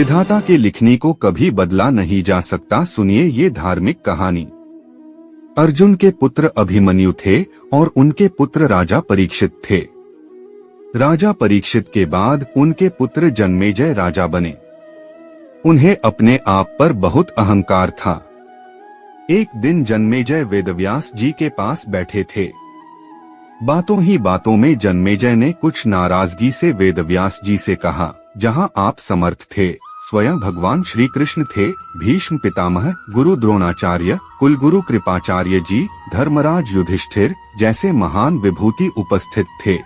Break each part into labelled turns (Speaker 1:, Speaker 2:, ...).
Speaker 1: विधाता के लिखनी को कभी बदला नहीं जा सकता। सुनिए ये धार्मिक कहानी। अर्जुन के पुत्र अभिमन्यु थे और उनके पुत्र राजा परीक्षित थे। राजा परीक्षित के बाद उनके पुत्र जन्मेजय राजा बने। उन्हें अपने आप पर बहुत अहंकार था। एक दिन जन्मेजय वेदव्यास जी के पास बैठे थे। बातों ही बातों में जन्मेजय ने कुछ नाराजगी से वेदव्यास जी से कहा, जहां आप समर्थ थे, स्वयं भगवान श्री कृष्ण थे, भीष्म पितामह, गुरु द्रोणाचार्य, कुलगुरु कृपाचार्य जी, धर्मराज युधिष्ठिर जैसे महान विभूति उपस्थित थे।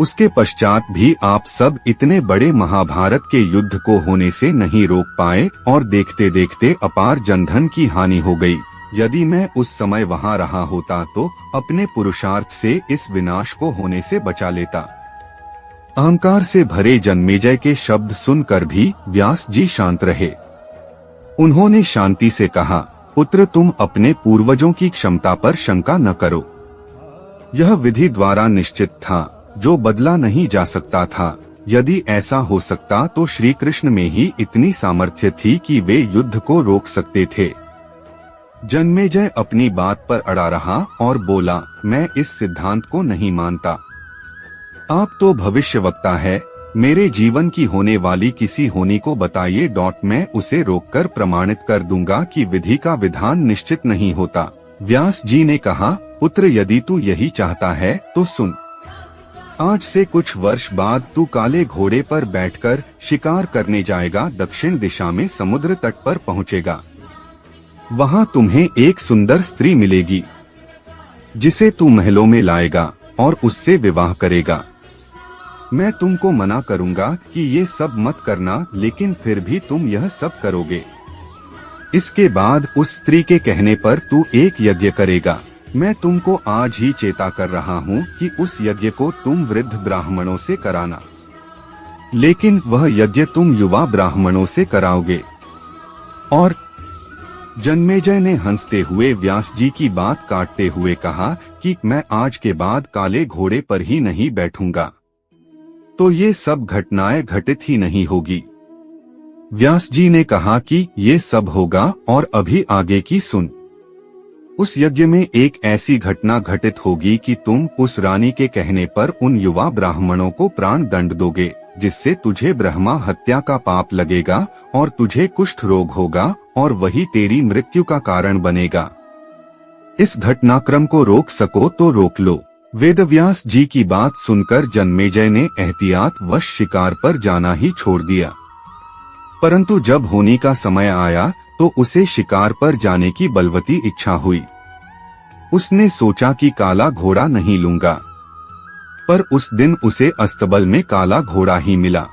Speaker 1: उसके पश्चात भी आप सब इतने बड़े महाभारत के युद्ध को होने से नहीं रोक पाए और देखते देखते अपार जनधन की हानि हो गई। यदि मैं उस समय वहां रहा होता तो अपने पुरुषार्थ से इस विनाश को होने से बचा लेता। अहंकार से भरे जन्मेजय के शब्द सुनकर भी व्यास जी शांत रहे। उन्होंने शांति से कहा, पुत्र तुम अपने पूर्वजों की क्षमता पर शंका न करो। यह विधि द्वारा निश्चित था, जो बदला नहीं जा सकता था। यदि ऐसा हो सकता तो श्री कृष्ण में ही इतनी सामर्थ्य थी कि वे युद्ध को रोक सकते थे। जन्मेजय अपनी बात पर अड़ा रहा और बोला, मैं इस सिद्धांत को नहीं मानता। आप तो भविष्यवक्ता है, मेरे जीवन की होने वाली किसी होनी को बताइए। मैं उसे रोककर प्रमाणित कर दूंगा कि विधि का विधान निश्चित नहीं होता। व्यास जी ने कहा, पुत्र यदि तू यही चाहता है तो सुन। आज से कुछ वर्ष बाद तू काले घोड़े पर बैठकर शिकार करने जाएगा। दक्षिण दिशा में समुद्र तट पर पहुंचेगा। वहां तुम्हें एक सुंदर स्त्री मिलेगी, जिसे तू महलों में लाएगा और उससे विवाह करेगा। मैं तुमको मना करूंगा कि ये सब मत करना, लेकिन फिर भी तुम यह सब करोगे। इसके बाद उस स्त्री के कहने पर तू एक यज्ञ करेगा। मैं तुमको आज ही चेता कर रहा हूँ कि उस यज्ञ को तुम वृद्ध ब्राह्मणों से कराना, लेकिन वह यज्ञ तुम युवा ब्राह्मणों से कराओगे। और जन्मेजय ने हंसते हुए व्यास जी की बात काटते हुए कहा कि मैं आज के बाद काले घोड़े पर ही नहीं बैठूंगा, तो ये सब घटनाएं घटित ही नहीं होगी। व्यास जी ने कहा कि ये सब होगा, और अभी आगे की सुन। उस यज्ञ में एक ऐसी घटना घटित होगी कि तुम उस रानी के कहने पर उन युवा ब्राह्मणों को प्राण दंड दोगे, जिससे तुझे ब्रह्मा हत्या का पाप लगेगा और तुझे कुष्ठ रोग होगा और वही तेरी मृत्यु का कारण बनेगा। इस घटनाक्रम को रोक सको तो रोक लो। वेदव्यास जी की बात सुनकर जन्मेजय ने एहतियात वश शिकार पर जाना ही छोड़ दिया। परंतु जब होनी का समय आया तो उसे शिकार पर जाने की बलवती इच्छा हुई। उसने सोचा कि काला घोड़ा नहीं लूंगा, पर उस दिन उसे अस्तबल में काला घोड़ा ही मिला।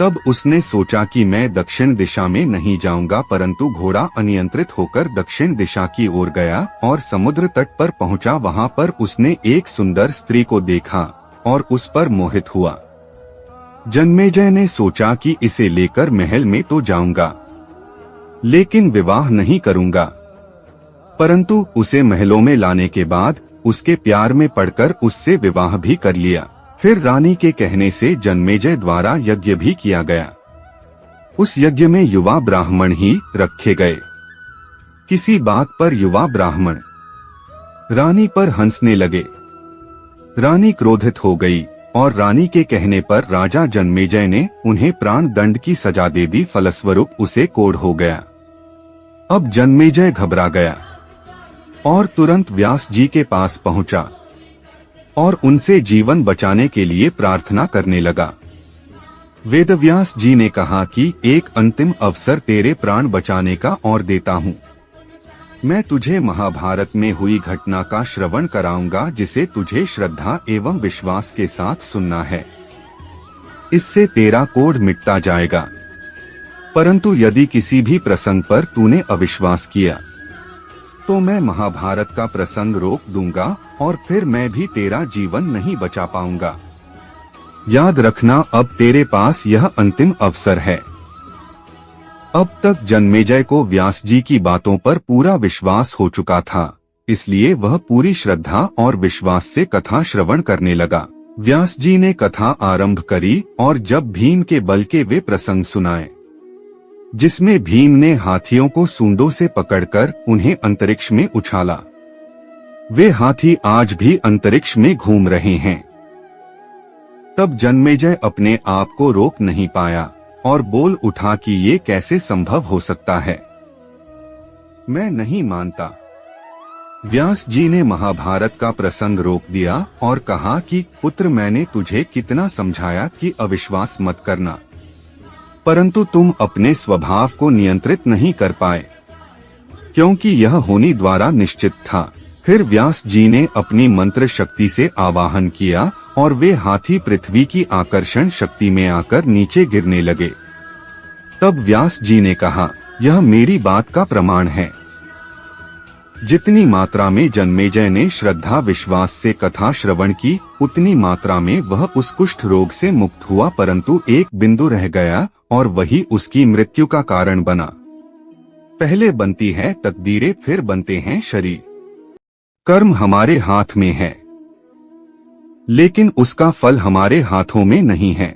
Speaker 1: तब उसने सोचा कि मैं दक्षिण दिशा में नहीं जाऊंगा, परंतु घोड़ा अनियंत्रित होकर दक्षिण दिशा की ओर गया और समुद्र तट पर पहुंचा। वहां पर उसने एक सुंदर स्त्री को देखा और उस पर मोहित हुआ। जन्मेजय ने सोचा कि इसे लेकर महल में तो जाऊंगा, लेकिन विवाह नहीं करूंगा। परंतु उसे महलों में लाने के बाद उसके प्यार में पड़कर उससे विवाह भी कर लिया। फिर रानी के कहने से जन्मेजय द्वारा यज्ञ भी किया गया। उस यज्ञ में युवा ब्राह्मण ही रखे गए। किसी बात पर युवा ब्राह्मण रानी पर हंसने लगे। रानी क्रोधित हो गई और रानी के कहने पर राजा जन्मेजय ने उन्हें प्राण दंड की सजा दे दी। फलस्वरूप उसे कोढ़ हो गया। अब जन्मेजय घबरा गया और तुरंत व्यास जी के पास पहुंचा और उनसे जीवन बचाने के लिए प्रार्थना करने लगा। वेदव्यास जी ने कहा कि एक अंतिम अवसर तेरे प्राण बचाने का और देता हूँ। मैं तुझे महाभारत में हुई घटना का श्रवण कराऊंगा, जिसे तुझे श्रद्धा एवं विश्वास के साथ सुनना है। इससे तेरा कोढ़ मिटता जाएगा। परंतु यदि किसी भी प्रसंग पर तूने अविश्वास किया तो मैं महाभारत का प्रसंग रोक दूंगा और फिर मैं भी तेरा जीवन नहीं बचा पाऊंगा। याद रखना, अब तेरे पास यह अंतिम अवसर है। अब तक जन्मेजय को व्यास जी की बातों पर पूरा विश्वास हो चुका था, इसलिए वह पूरी श्रद्धा और विश्वास से कथा श्रवण करने लगा। व्यास जी ने कथा आरंभ करी और जब भीम के बल के वे प्रसंग सुनाए जिसमें भीम ने हाथियों को सूंडों से पकड़कर उन्हें अंतरिक्ष में उछाला, वे हाथी आज भी अंतरिक्ष में घूम रहे हैं। तब जन्मेजय अपने आप को रोक नहीं पाया और बोल उठा कि ये कैसे संभव हो सकता है, मैं नहीं मानता। व्यास जी ने महाभारत का प्रसंग रोक दिया और कहा कि पुत्र, मैंने तुझे कितना समझाया कि अविश्वास मत करना, परंतु तुम अपने स्वभाव को नियंत्रित नहीं कर पाए, क्योंकि यह होनी द्वारा निश्चित था। फिर व्यास जी ने अपनी मंत्र शक्ति से आवाहन किया और वे हाथी पृथ्वी की आकर्षण शक्ति में आकर नीचे गिरने लगे। तब व्यास जी ने कहा, यह मेरी बात का प्रमाण है। जितनी मात्रा में जन्मेजय ने श्रद्धा विश्वास से कथा श्रवण की, उतनी मात्रा में वह उस कुष्ठ रोग से मुक्त हुआ, परंतु एक बिंदु रह गया और वही उसकी मृत्यु का कारण बना। पहले बनती है तकदीरें, फिर बनते हैं शरीर। कर्म हमारे हाथ में है, लेकिन उसका फल हमारे हाथों में नहीं है।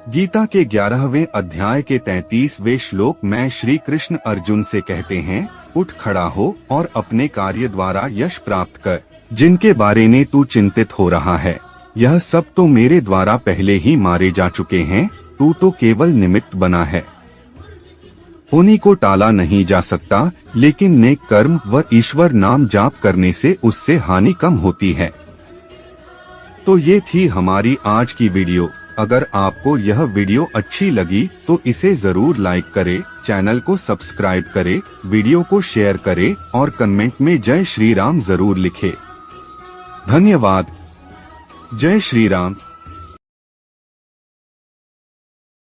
Speaker 1: गीता के 11वें अध्याय के 33वें श्लोक में श्री कृष्ण अर्जुन से कहते हैं, उठ खड़ा हो और अपने कार्य द्वारा यश प्राप्त कर। जिनके बारे में तू चिंतित हो रहा है, यह सब तो मेरे द्वारा पहले ही मारे जा चुके हैं, तू तो केवल निमित्त बना है। होनी को टाला नहीं जा सकता, लेकिन नेक कर्म व ईश्वर नाम जाप करने से उससे हानि कम होती है। तो ये थी हमारी आज की वीडियो। अगर आपको यह वीडियो अच्छी लगी तो इसे जरूर लाइक करें, चैनल को सब्सक्राइब करें, वीडियो को शेयर करें और कमेंट में जय श्री राम जरूर लिखें। धन्यवाद। जय श्री राम।